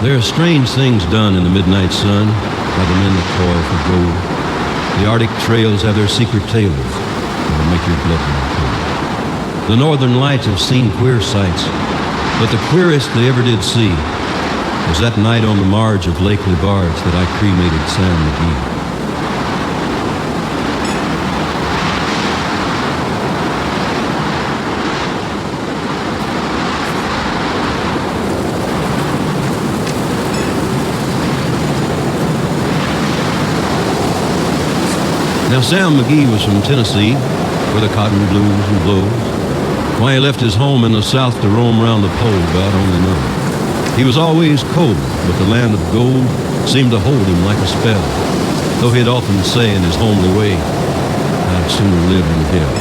There are strange things done in the midnight sun by the men that toil for gold. The Arctic trails have their secret tailors that'll make your blood run cold. The northern lights have seen queer sights, but the queerest they ever did see was that night on the marge of Lake Lebarge that I cremated Sam McGee. Now, Sam McGee was from Tennessee, where the cotton blooms and blows. Why he left his home in the South to roam around the pole, God only knows. He was always cold, but the land of gold seemed to hold him like a spell, though he'd often say in his homely way, I'd sooner live in hell.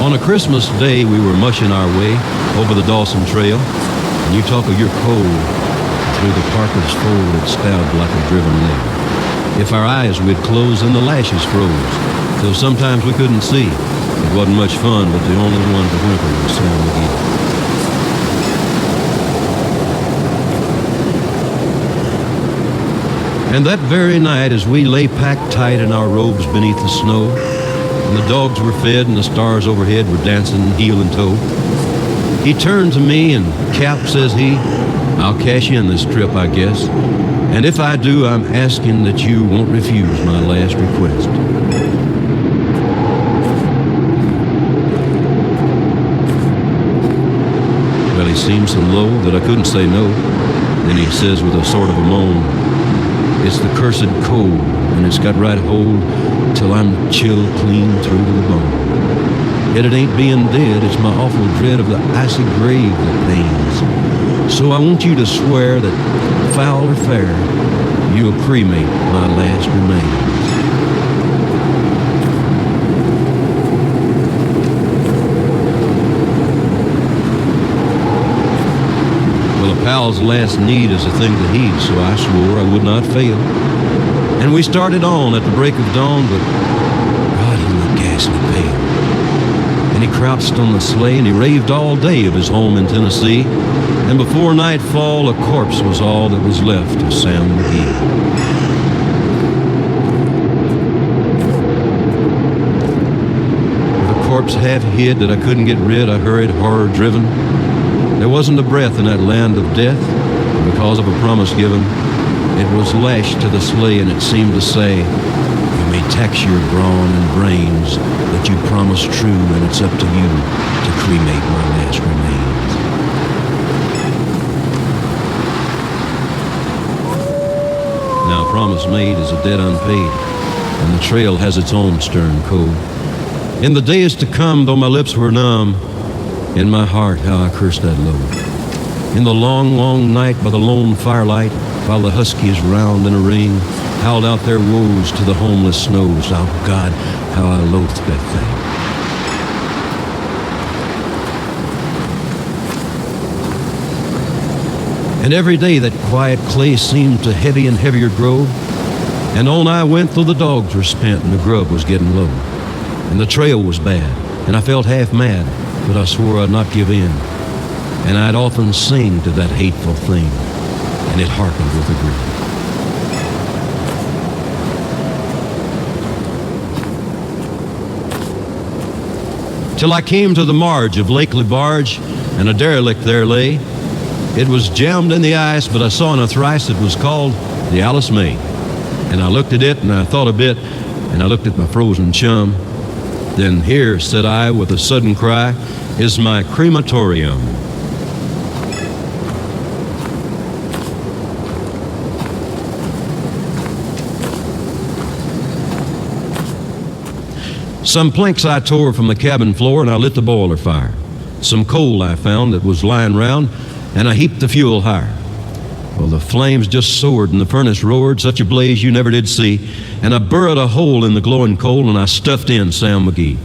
On a Christmas day, we were mushing our way over the Dawson Trail, and you talk of your cold. Through the parka's fold it stabbed like a driven nail. If our eyes we'd close, then the lashes froze, till sometimes we couldn't see. It wasn't much fun, but the only one to whimper was Sam McGee. And that very night, as we lay packed tight in our robes beneath the snow, and the dogs were fed and the stars overhead were dancing heel and toe, he turned to me and, Cap, says he, I'll cash in this trip, I guess. And if I do, I'm asking that you won't refuse my last request. Well, he seemed so low that I couldn't say no. Then he says with a sort of a moan, it's the cursed cold, and it's got right hold till I'm chilled clean through to the bone. Yet it ain't being dead, it's my awful dread of the icy grave that pains. So I want you to swear that, foul or fair, you'll cremate my last remains. Well, a pal's last need is a thing to heed, so I swore I would not fail. And we started on at the break of dawn, but God, he looked ghastly pale. And he crouched on the sleigh and he raved all day of his home in Tennessee. And before nightfall, a corpse was all that was left of Sam McGee. With a corpse half hid that I couldn't get rid, I hurried horror-driven. There wasn't a breath in that land of death, and because of a promise given, it was lashed to the sleigh and it seemed to say, you may tax your brawn and brains, but you promise true, and it's up to you to cremate my last remains. Now, a promise made is a debt unpaid, and the trail has its own stern code. In the days to come, though my lips were numb, in my heart how I cursed that load. In the long, long night by the lone firelight, while the huskies round in a ring howled out their woes to the homeless snows, oh God, how I loathed that thing. And every day that quiet clay seemed to heavy and heavier grow, and on I went though the dogs were spent and the grub was getting low. And the trail was bad, and I felt half mad, but I swore I'd not give in. And I'd often sing to that hateful thing, and it hearkened with a grin. Till I came to the marge of Lake Lebarge, and a derelict there lay. It was jammed in the ice, but I saw in a thrice it was called the Alice May. And I looked at it, and I thought a bit, and I looked at my frozen chum. Then here, said I with a sudden cry, is my crematorium. Some planks I tore from the cabin floor, and I lit the boiler fire. Some coal I found that was lying round, and I heaped the fuel higher. Well, the flames just soared and the furnace roared, such a blaze you never did see, and I burrowed a hole in the glowing coal and I stuffed in Sam McGee.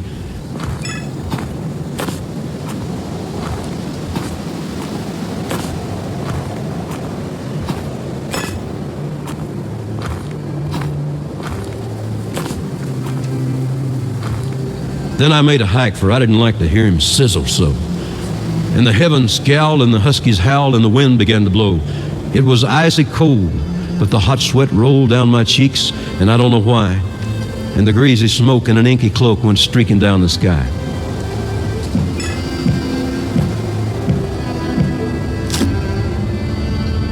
Then I made a hike, for I didn't like to hear him sizzle so. And the heavens scowled, and the huskies howled, and the wind began to blow. It was icy cold, but the hot sweat rolled down my cheeks, and I don't know why. And the greasy smoke in an inky cloak went streaking down the sky.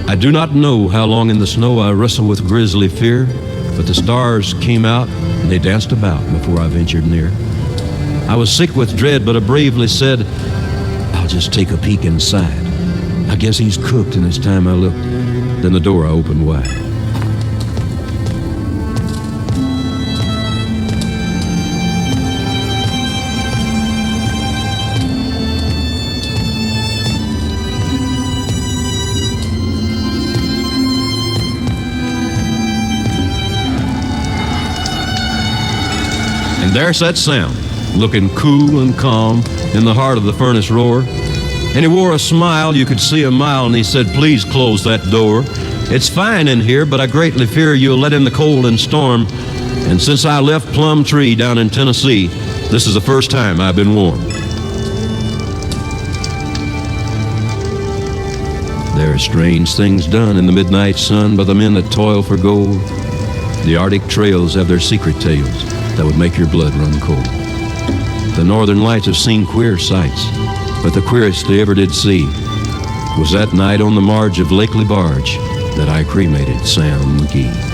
I do not know how long in the snow I wrestled with grisly fear, but the stars came out and they danced about before I ventured near. I was sick with dread, but I bravely said, I'll just take a peek inside. I guess he's cooked, and it's time I looked. Then the door I opened wide. And there sat Sam, looking cool and calm in the heart of the furnace roar. And he wore a smile you could see a mile, and he said, please close that door. It's fine in here, but I greatly fear you'll let in the cold and storm. And since I left Plum Tree down in Tennessee, this is the first time I've been warm. There are strange things done in the midnight sun by the men that toil for gold. The Arctic trails have their secret tales that would make your blood run cold. The northern lights have seen queer sights, but the queerest they ever did see was that night on the marge of Lake Lebarge that I cremated Sam McGee.